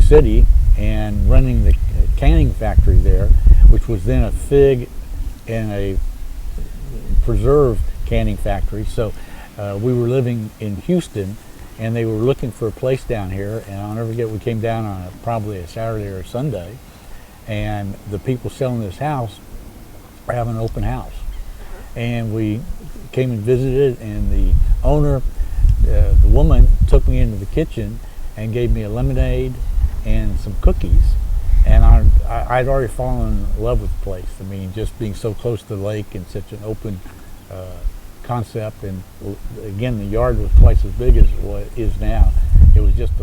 City and running the canning factory there, which was then a fig and a preserve canning factory. So we were living in Houston, and they were looking for a place down here, and I'll never forget, we came down on probably a Saturday or a Sunday, and the people selling this house were having an open house. And we came and visited, and the owner, the woman, took me into the kitchen and gave me a lemonade and some cookies. And I'd already fallen in love with the place. I mean, just being so close to the lake and such an open concept. And again, the yard was twice as big as what it is now. It was just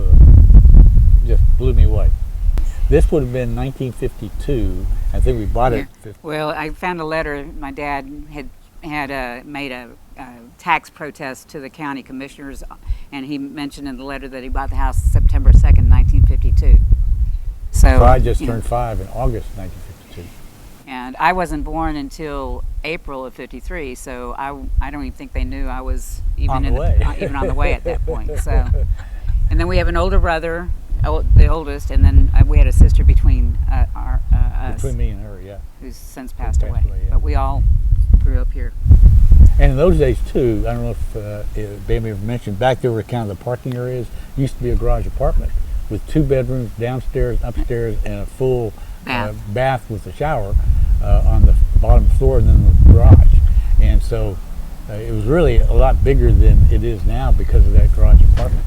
blew me away. This would have been 1952. I think we bought it. Well, I found a letter. My dad had made a tax protest to the county commissioners, and he mentioned in the letter that he bought the house September 2nd, 1952. So I just turned 5 in August 1952. And I wasn't born until April of 53, so I don't even think they knew I was even on the way at that point. So, and then we have an older brother, the oldest, and then we had a sister between us. Between me and her, yeah. Who's since passed away. Yeah. But we all grew up here. And in those days too, I don't know if Bambi ever mentioned, back there were kind of the parking areas, used to be a garage apartment with 2 bedrooms, downstairs, upstairs, and a full bath with a shower on the bottom floor, and then the garage. And so it was really a lot bigger than it is now because of that garage apartment.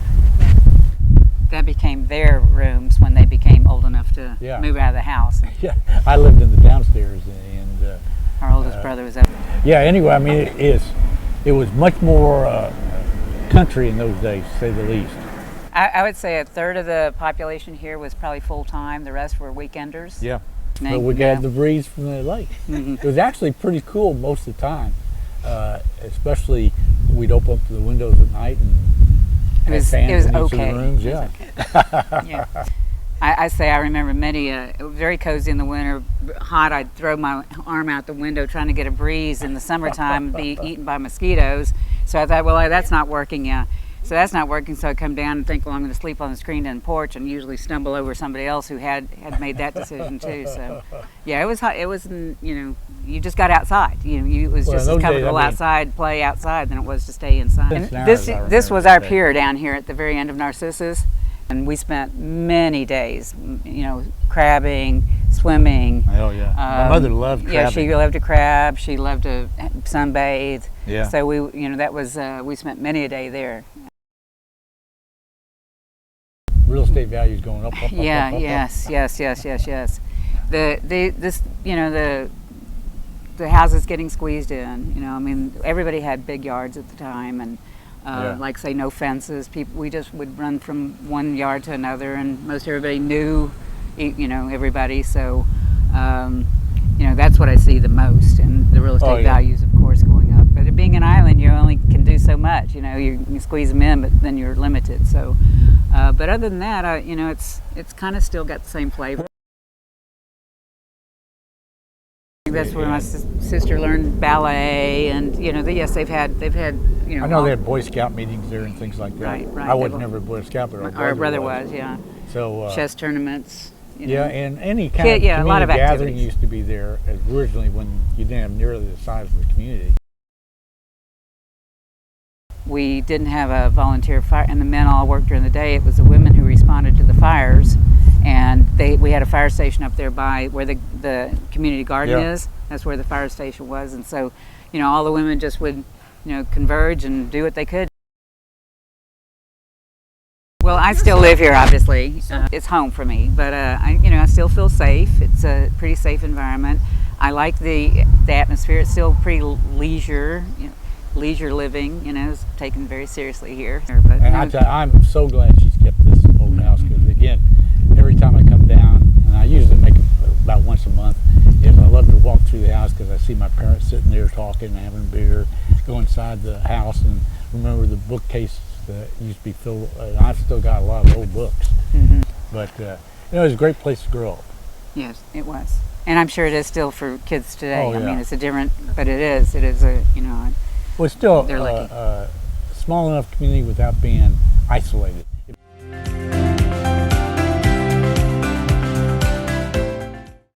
That became their rooms when they became old enough to move out of the house. Yeah, I lived in the downstairs, and our oldest brother was up. Yeah, anyway, I mean, it was much more country in those days, to say the least. I would say a third of the population here was probably full-time. The rest were weekenders. Yeah, but we got the breeze from the lake. It was actually pretty cool most of the time, especially we'd open up the windows at night and it was in each okay. of the rooms. Yeah. Okay. Yeah. I remember many, very cozy in the winter, hot. I'd throw my arm out the window trying to get a breeze in the summertime and be eaten by mosquitoes. So I thought, well, that's not working. So that's not working. So I come down and think, well, I'm going to sleep on the screened-in porch, and usually stumble over somebody else who had made that decision too. So yeah, it was hot. It was, you just got outside. It was just as comfortable outside, play outside, than it was to stay inside. And this was our pier down here at the very end of Narcissus. And we spent many days, crabbing, swimming. Oh yeah, my mother loved crabbing. Yeah, she loved to crab. She loved to sunbathe. Yeah. So we spent many a day there. Real estate values going up. Yes. The houses getting squeezed in. Everybody had big yards at the time, and. Like say no fences. We just would run from one yard to another, and most everybody knew, everybody. So, that's what I see the most, and the real estate values, of course, going up. But it being an island, you only can do so much. You squeeze them in, but then you're limited. So, but other than that, it's kind of still got the same flavor. That's where my sister learned ballet, and yes, they've had. I know they had Boy Scout meetings there and things like that. Right. I was never a Boy Scout, but our brother was. Yeah. So chess tournaments. Yeah, and any kind of community a lot of gathering used to be there originally when you didn't have nearly the size of the community. We didn't have a volunteer fire, and the men all worked during the day. It was the women who responded to the fires, and we had a fire station up there by where the community garden is. That's where the fire station was, and so all the women just would converge and do what they could. Well, I still live here, obviously. It's home for me, but I still feel safe. It's a pretty safe environment. I like the atmosphere. It's still pretty leisure living. It's taken very seriously here. But, I'm so glad she's kept this old house, because again, every time I come down, and I usually make it about once a month, is I love to walk through the house because I see my parents sitting there talking and having a beer, go inside the house and remember the bookcase that used to be filled. I've still got a lot of old books. But it was a great place to grow up. Yes, it was. And I'm sure it is still for kids today. Oh, yeah. It's a different, but it is Well, it's still a small enough community without being isolated.